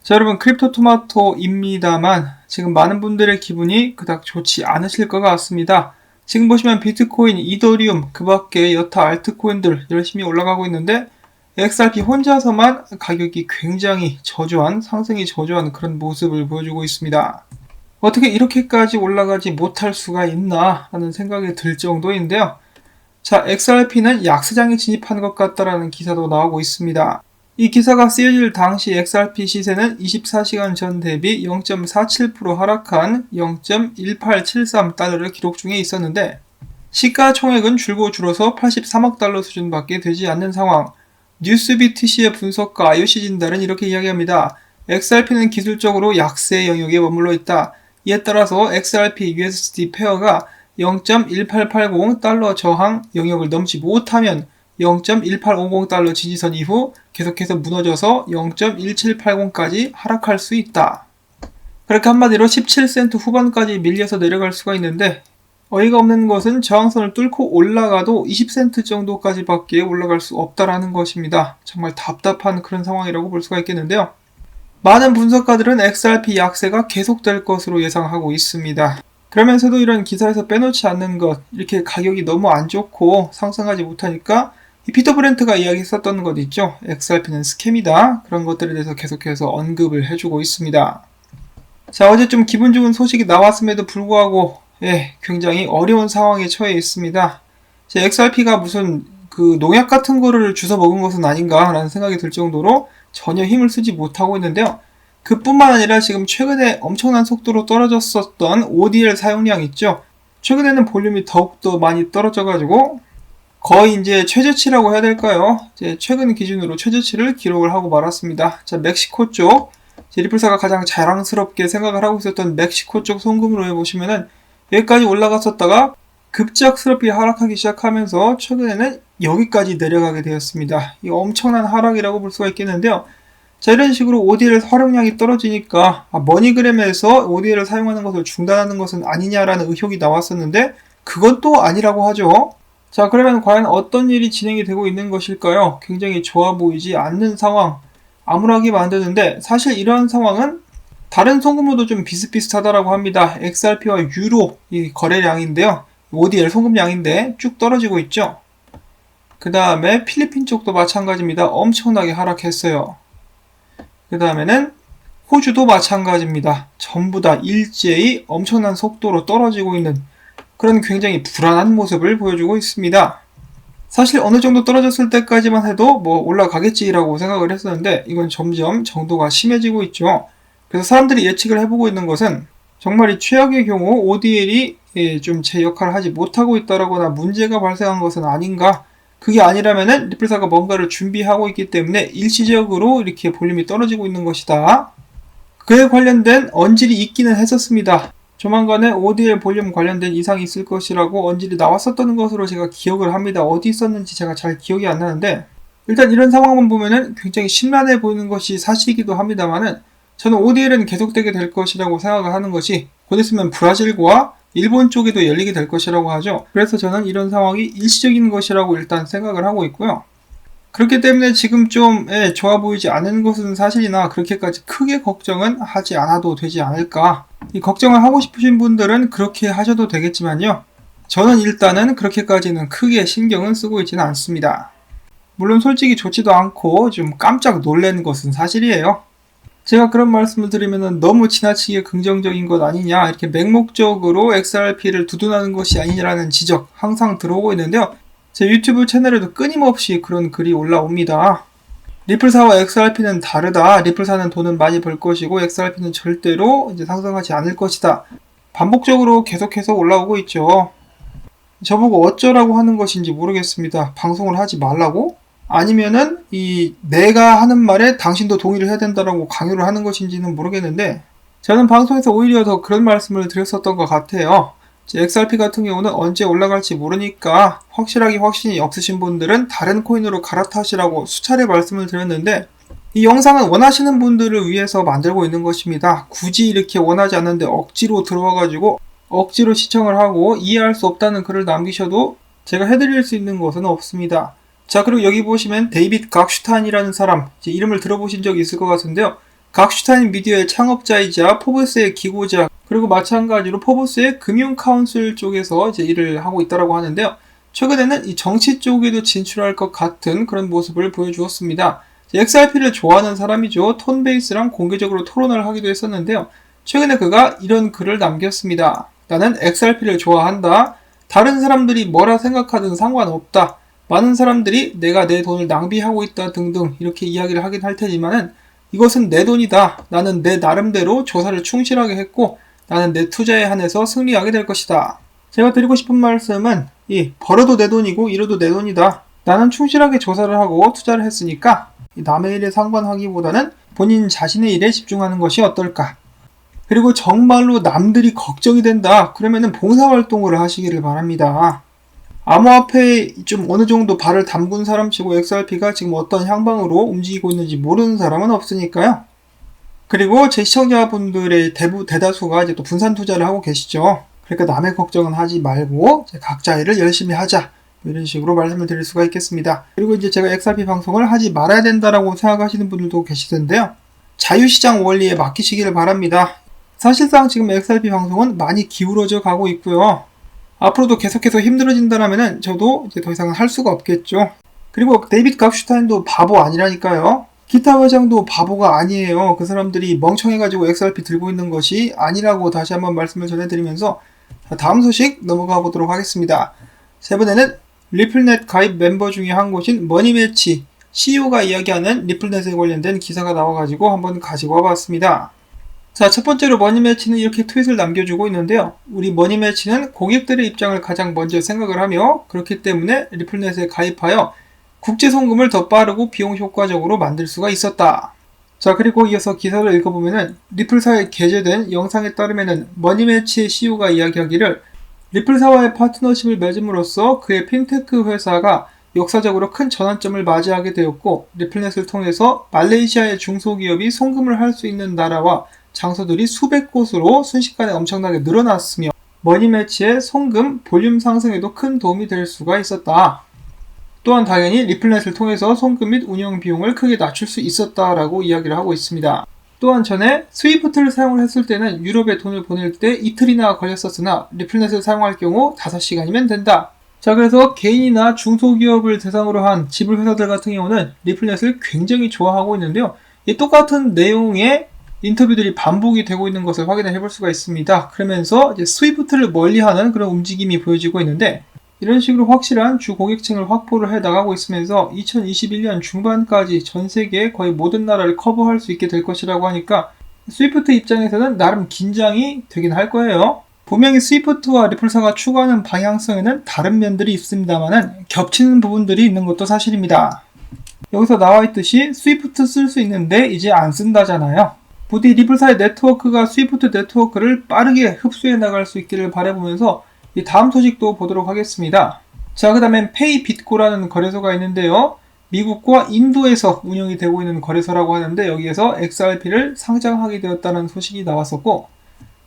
자, 여러분, 크립토토마토입니다만 지금 많은 분들의 기분이 그닥 좋지 않으실 것 같습니다. 지금 보시면 비트코인, 이더리움, 그 밖에 여타 알트코인들 열심히 올라가고 있는데 XRP 혼자서만 가격이 굉장히 저조한, 상승이 저조한 그런 모습을 보여주고 있습니다. 어떻게 이렇게까지 올라가지 못할 수가 있나 하는 생각이 들 정도인데요. 자, XRP는 약세장에 진입한 것 같다라는 기사도 나오고 있습니다. 이 기사가 쓰여질 당시 XRP 시세는 24시간 전 대비 0.47% 하락한 0.1873달러를 기록 중에 있었는데 시가총액은 줄고 줄어서 83억 달러 수준밖에 되지 않는 상황. 뉴스비티시의 분석가 IOC 진달은 이렇게 이야기합니다. XRP는 기술적으로 약세 영역에 머물러 있다. 이에 따라서 XRP USD 페어가 0.1880달러 저항 영역을 넘지 못하면 0.1850달러 지지선 이후 계속해서 무너져서 0.1780까지 하락할 수 있다. 그렇게 한마디로 17센트 후반까지 밀려서 내려갈 수가 있는데 어이가 없는 것은 저항선을 뚫고 올라가도 20센트 정도까지밖에 올라갈 수 없다라는 것입니다. 정말 답답한 그런 상황이라고 볼 수가 있겠는데요. 많은 분석가들은 XRP 약세가 계속될 것으로 예상하고 있습니다. 그러면서도 이런 기사에서 빼놓지 않는 것, 이렇게 가격이 너무 안 좋고 상승하지 못하니까 이 피터 브렌트가 이야기했었던 것 있죠. XRP는 스캠이다. 그런 것들에 대해서 계속해서 언급을 해주고 있습니다. 자, 어제 좀 기분 좋은 소식이 나왔음에도 불구하고 굉장히 어려운 상황에 처해 있습니다. XRP가 무슨 그 농약 같은 거를 주워 먹은 것은 아닌가라는 생각이 들 정도로 전혀 힘을 쓰지 못하고 있는데요. 그뿐만 아니라 지금 최근에 엄청난 속도로 떨어졌었던 ODL 사용량 있죠. 최근에는 볼륨이 더욱더 많이 떨어져가지고 거의 이제 최저치라고 해야 될까요? 최근 기준으로 최저치를 기록을 하고 말았습니다. 자, 멕시코 쪽 리플사가 가장 자랑스럽게 생각을 하고 있었던 멕시코 쪽 송금으로 해보시면은 여기까지 올라갔었다가 급작스럽게 하락하기 시작하면서 최근에는 여기까지 내려가게 되었습니다. 이 엄청난 하락이라고 볼 수가 있겠는데요. 자, 이런 식으로 ODL 활용량이 떨어지니까 머니그램에서 ODL을 사용하는 것을 중단하는 것은 아니냐라는 의혹이 나왔었는데 그건 또 아니라고 하죠. 자, 그러면 과연 어떤 일이 진행이 되고 있는 것일까요? 굉장히 좋아 보이지 않는 상황, 암울하게 만드는데 사실 이러한 상황은 다른 송금으로도 좀 비슷비슷하다라고 합니다. XRP와 유로 이 거래량인데요. ODL 송금량인데 쭉 떨어지고 있죠. 그 다음에 필리핀 쪽도 마찬가지입니다. 엄청나게 하락했어요. 그 다음에는 호주도 마찬가지입니다. 전부 다 일제히 엄청난 속도로 떨어지고 있는 그런 굉장히 불안한 모습을 보여주고 있습니다. 사실 어느 정도 떨어졌을 때까지만 해도 올라가겠지라고 생각을 했었는데 이건 점점 정도가 심해지고 있죠. 그래서 사람들이 예측을 해보고 있는 것은 정말 이 최악의 경우 ODL이 좀 제 역할을 하지 못하고 있다라거나 문제가 발생한 것은 아닌가. 그게 아니라면은 리플사가 뭔가를 준비하고 있기 때문에 일시적으로 이렇게 볼륨이 떨어지고 있는 것이다. 그에 관련된 언질이 있기는 했었습니다. 조만간에 ODL 볼륨 관련된 이상이 있을 것이라고 언질이 나왔었던 것으로 제가 기억을 합니다. 어디 있었는지 제가 잘 기억이 안 나는데 일단 이런 상황만 보면은 굉장히 심란해 보이는 것이 사실이기도 합니다만은 저는 ODL은 계속되게 될 것이라고 생각을 하는 것이 곧 있으면 브라질과 일본 쪽에도 열리게 될 것이라고 하죠. 그래서 저는 이런 상황이 일시적인 것이라고 일단 생각을 하고 있고요. 그렇기 때문에 지금 좀 좋아 보이지 않은 것은 사실이나 그렇게까지 크게 걱정은 하지 않아도 되지 않을까. 이 걱정을 하고 싶으신 분들은 그렇게 하셔도 되겠지만요. 저는 일단은 그렇게까지는 크게 신경은 쓰고 있지는 않습니다. 물론 솔직히 좋지도 않고 좀 깜짝 놀란 것은 사실이에요. 제가 그런 말씀을 드리면 너무 지나치게 긍정적인 것 아니냐, 이렇게 맹목적으로 XRP를 두둔하는 것이 아니냐라는 지적 항상 들어오고 있는데요. 제 유튜브 채널에도 끊임없이 그런 글이 올라옵니다. 리플사와 XRP는 다르다. 리플사는 돈은 많이 벌 것이고 XRP는 절대로 이제 상승하지 않을 것이다. 반복적으로 계속해서 올라오고 있죠. 저보고 어쩌라고 하는 것인지 모르겠습니다. 방송을 하지 말라고? 아니면은 내가 하는 말에 당신도 동의를 해야 된다라고 강요를 하는 것인지는 모르겠는데 저는 방송에서 오히려 더 그런 말씀을 드렸었던 것 같아요. XRP 같은 경우는 언제 올라갈지 모르니까 확신이 없으신 분들은 다른 코인으로 갈아타시라고 수차례 말씀을 드렸는데 이 영상은 원하시는 분들을 위해서 만들고 있는 것입니다. 굳이 이렇게 원하지 않는데 억지로 들어와가지고 억지로 시청을 하고 이해할 수 없다는 글을 남기셔도 제가 해드릴 수 있는 것은 없습니다. 자, 그리고 여기 보시면 데이빗 각슈탄이라는 사람, 이름을 들어보신 적이 있을 것 같은데요. 각슈타인 미디어의 창업자이자 포브스의 기고자, 그리고 마찬가지로 포브스의 금융 카운슬 쪽에서 이제 일을 하고 있다고 하는데요. 최근에는 이 정치 쪽에도 진출할 것 같은 그런 모습을 보여주었습니다. XRP를 좋아하는 사람이죠. 톤베이스랑 공개적으로 토론을 하기도 했었는데요. 최근에 그가 이런 글을 남겼습니다. 나는 XRP를 좋아한다. 다른 사람들이 뭐라 생각하든 상관없다. 많은 사람들이 내가 내 돈을 낭비하고 있다 등등 이렇게 이야기를 하긴 할 테지만은 이것은 내 돈이다. 나는 내 나름대로 조사를 충실하게 했고 나는 내 투자에 한해서 승리하게 될 것이다. 제가 드리고 싶은 말씀은 벌어도 내 돈이고 잃어도 내 돈이다. 나는 충실하게 조사를 하고 투자를 했으니까 남의 일에 상관하기보다는 본인 자신의 일에 집중하는 것이 어떨까. 그리고 정말로 남들이 걱정이 된다. 그러면은 봉사활동을 하시기를 바랍니다. 암호화폐에 좀 어느 정도 발을 담근 사람치고 XRP가 지금 어떤 향방으로 움직이고 있는지 모르는 사람은 없으니까요. 그리고 제 시청자분들의 대다수가 이제 또 분산 투자를 하고 계시죠. 그러니까 남의 걱정은 하지 말고 각자 일을 열심히 하자. 이런 식으로 말씀을 드릴 수가 있겠습니다. 그리고 이제 제가 XRP 방송을 하지 말아야 된다라고 생각하시는 분들도 계시던데요. 자유시장 원리에 맡기시기를 바랍니다. 사실상 지금 XRP 방송은 많이 기울어져 가고 있고요. 앞으로도 계속해서 힘들어진다면 저도 이제 더 이상은 할 수가 없겠죠. 그리고 데이빗 각슈타인도 바보 아니라니까요. 기타 회장도 바보가 아니에요. 그 사람들이 멍청해가지고 XRP 들고 있는 것이 아니라고 다시 한번 말씀을 전해드리면서 다음 소식 넘어가 보도록 하겠습니다. 세 번째는 리플넷 가입 멤버 중에 한 곳인 머니매치 CEO가 이야기하는 리플넷에 관련된 기사가 나와가지고 한번 가지고 와봤습니다. 자, 첫 번째로 머니매치는 이렇게 트윗을 남겨주고 있는데요. 우리 머니매치는 고객들의 입장을 가장 먼저 생각을 하며 그렇기 때문에 리플넷에 가입하여 국제 송금을 더 빠르고 비용 효과적으로 만들 수가 있었다. 자, 그리고 이어서 기사를 읽어보면은 리플사에 게재된 영상에 따르면은 머니매치의 CEO가 이야기하기를 리플사와의 파트너십을 맺음으로써 그의 핀테크 회사가 역사적으로 큰 전환점을 맞이하게 되었고 리플넷을 통해서 말레이시아의 중소기업이 송금을 할 수 있는 나라와 장소들이 수백 곳으로 순식간에 엄청나게 늘어났으며 머니매치의 송금 볼륨 상승에도 큰 도움이 될 수가 있었다. 또한 당연히 리플넷을 통해서 송금 및 운영 비용을 크게 낮출 수 있었다라고 이야기를 하고 있습니다. 또한 전에 스위프트를 사용을 했을 때는 유럽에 돈을 보낼 때 이틀이나 걸렸었으나 리플넷을 사용할 경우 5시간이면 된다. 자, 그래서 개인이나 중소기업을 대상으로 한 지불 회사들 같은 경우는 리플넷을 굉장히 좋아하고 있는데요. 이 똑같은 내용의 인터뷰들이 반복이 되고 있는 것을 확인을 해볼 수가 있습니다. 그러면서 이제 스위프트를 멀리하는 그런 움직임이 보여지고 있는데 이런 식으로 확실한 주 고객층을 확보를 해 나가고 있으면서 2021년 중반까지 전 세계 거의 모든 나라를 커버할 수 있게 될 것이라고 하니까 스위프트 입장에서는 나름 긴장이 되긴 할 거예요. 분명히 스위프트와 리플사가 추구하는 방향성에는 다른 면들이 있습니다만 겹치는 부분들이 있는 것도 사실입니다. 여기서 나와 있듯이 스위프트 쓸 수 있는데 이제 안 쓴다잖아요. 부디 리플사의 네트워크가 스위프트 네트워크를 빠르게 흡수해 나갈 수 있기를 바라보면서 이 다음 소식도 보도록 하겠습니다. 자, 그 다음엔 페이빗고라는 거래소가 있는데요. 미국과 인도에서 운영이 되고 있는 거래소라고 하는데 여기에서 XRP를 상장하게 되었다는 소식이 나왔었고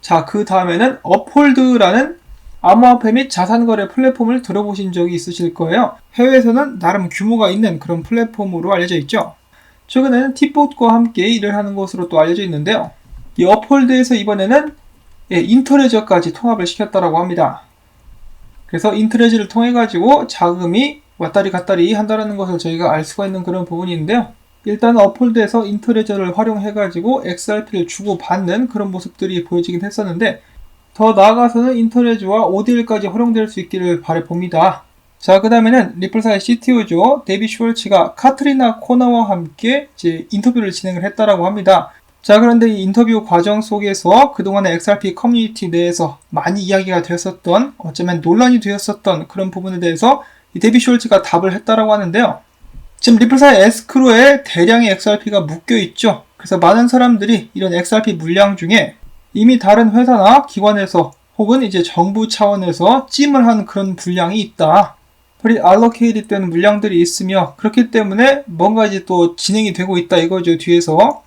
자, 그 다음에는 업홀드라는 암호화폐 및 자산거래 플랫폼을 들어보신 적이 있으실 거예요. 해외에서는 나름 규모가 있는 그런 플랫폼으로 알려져 있죠. 최근에는 팁봇과 함께 일을 하는 것으로 또 알려져 있는데요. 이 업홀드에서 이번에는 인터레저까지 통합을 시켰다고 합니다. 그래서 인터레저를 통해 가지고 자금이 왔다리 갔다리 한다는 것을 저희가 알 수가 있는 그런 부분인데요. 일단 업홀드에서 인터레저를 활용해 가지고 XRP를 주고받는 그런 모습들이 보여지긴 했었는데 더 나아가서는 인터레저와 ODL까지 활용될 수 있기를 바라봅니다. 자, 그 다음에는 리플사의 CTO죠. 데이빗 슈월츠가 카트리나 코너와 함께 이제 인터뷰를 진행을 했다라고 합니다. 자, 그런데 이 인터뷰 과정 속에서 그동안의 XRP 커뮤니티 내에서 많이 이야기가 되었었던, 어쩌면 논란이 되었었던 그런 부분에 대해서 이 데이빗 슈월츠가 답을 했다라고 하는데요. 지금 리플사의 에스크로에 대량의 XRP가 묶여 있죠. 그래서 많은 사람들이 이런 XRP 물량 중에 이미 다른 회사나 기관에서 혹은 이제 정부 차원에서 찜을 한 그런 분량이 있다. 프리알로케이트 된 물량들이 있으며 그렇기 때문에 뭔가 이제 또 진행이 되고 있다 이거죠, 뒤에서.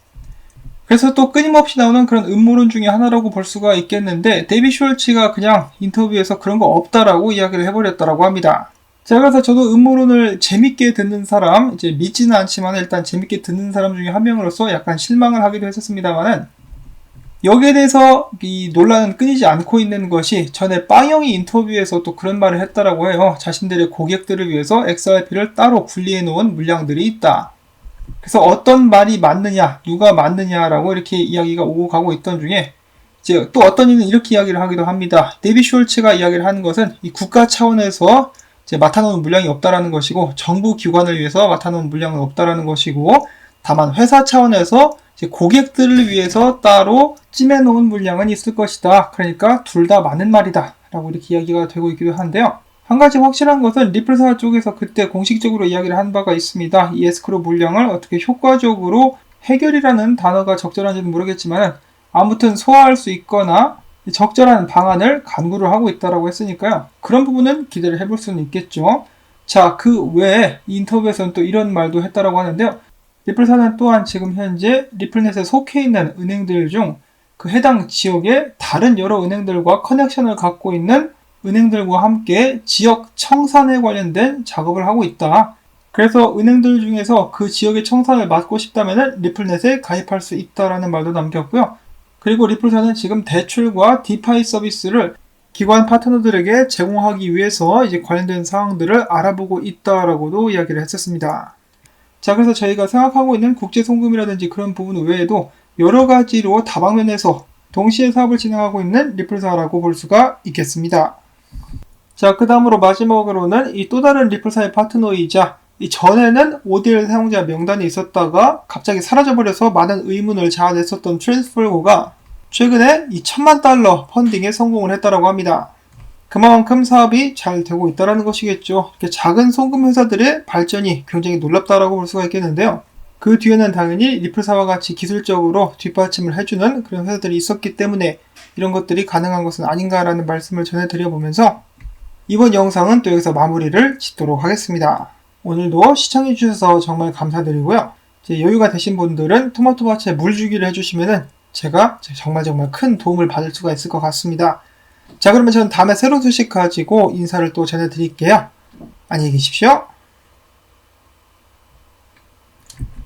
그래서 또 끊임없이 나오는 그런 음모론 중에 하나라고 볼 수가 있겠는데 데이빗 슈월츠가 그냥 인터뷰에서 그런 거 없다라고 이야기를 해버렸다라고 합니다. 자, 그래서 저도 음모론을 재밌게 듣는 사람, 이제 믿지는 않지만 일단 재밌게 듣는 사람 중에 한 명으로서 약간 실망을 하기도 했었습니다만은, 여기에 대해서 이 논란은 끊이지 않고 있는 것이 전에 빵영이 인터뷰에서 또 그런 말을 했다라고 해요. 자신들의 고객들을 위해서 XRP를 따로 분리해 놓은 물량들이 있다. 그래서 어떤 말이 맞느냐, 누가 맞느냐라고 이렇게 이야기가 오고 가고 있던 중에 이제 또 어떤 이는 이렇게 이야기를 하기도 합니다. 데이비 숄츠가 이야기를 하는 것은 이 국가 차원에서 이제 맡아놓은 물량이 없다라는 것이고, 정부 기관을 위해서 맡아놓은 물량은 없다라는 것이고, 다만 회사 차원에서 이제 고객들을 위해서 따로 찜해놓은 물량은 있을 것이다. 그러니까 둘 다 맞는 말이다 라고 이렇게 이야기가 되고 있기도 한데요. 한 가지 확실한 것은 리플사 쪽에서 그때 공식적으로 이야기를 한 바가 있습니다. 이 에스크로 물량을 어떻게 효과적으로 해결이라는 단어가 적절한지는 모르겠지만 아무튼 소화할 수 있거나 적절한 방안을 간구를 하고 있다라고 했으니까요. 그런 부분은 기대를 해볼 수는 있겠죠. 자, 그 외에 인터뷰에서는 또 이런 말도 했다라고 하는데요. 리플사는 또한 지금 현재 리플넷에 속해 있는 은행들 중 그 해당 지역의 다른 여러 은행들과 커넥션을 갖고 있는 은행들과 함께 지역 청산에 관련된 작업을 하고 있다. 그래서 은행들 중에서 그 지역의 청산을 맡고 싶다면 리플넷에 가입할 수 있다라는 말도 남겼고요. 그리고 리플사는 지금 대출과 디파이 서비스를 기관 파트너들에게 제공하기 위해서 이제 관련된 사항들을 알아보고 있다라고도 이야기를 했었습니다. 자, 그래서 저희가 생각하고 있는 국제 송금이라든지 그런 부분 외에도 여러 가지로 다방면에서 동시에 사업을 진행하고 있는 리플사라고 볼 수가 있겠습니다. 자, 그 다음으로 마지막으로는 이 또 다른 리플사의 파트너이자 이 전에는 ODL 사용자 명단에 있었다가 갑자기 사라져버려서 많은 의문을 자아냈었던 트랜스폴고가 최근에 이 $10,000,000 펀딩에 성공을 했다라고 합니다. 그만큼 사업이 잘 되고 있다는 것이겠죠. 이렇게 작은 송금 회사들의 발전이 굉장히 놀랍다라고 볼 수가 있겠는데요. 그 뒤에는 당연히 리플사와 같이 기술적으로 뒷받침을 해주는 그런 회사들이 있었기 때문에 이런 것들이 가능한 것은 아닌가라는 말씀을 전해드려보면서 이번 영상은 또 여기서 마무리를 짓도록 하겠습니다. 오늘도 시청해주셔서 정말 감사드리고요. 이제 여유가 되신 분들은 토마토밭에 물 주기를 해주시면은 제가 정말 큰 도움을 받을 수가 있을 것 같습니다. 자, 그러면 저는 다음에 새로운 소식 가지고 인사를 또 전해드릴게요. 안녕히 계십시오.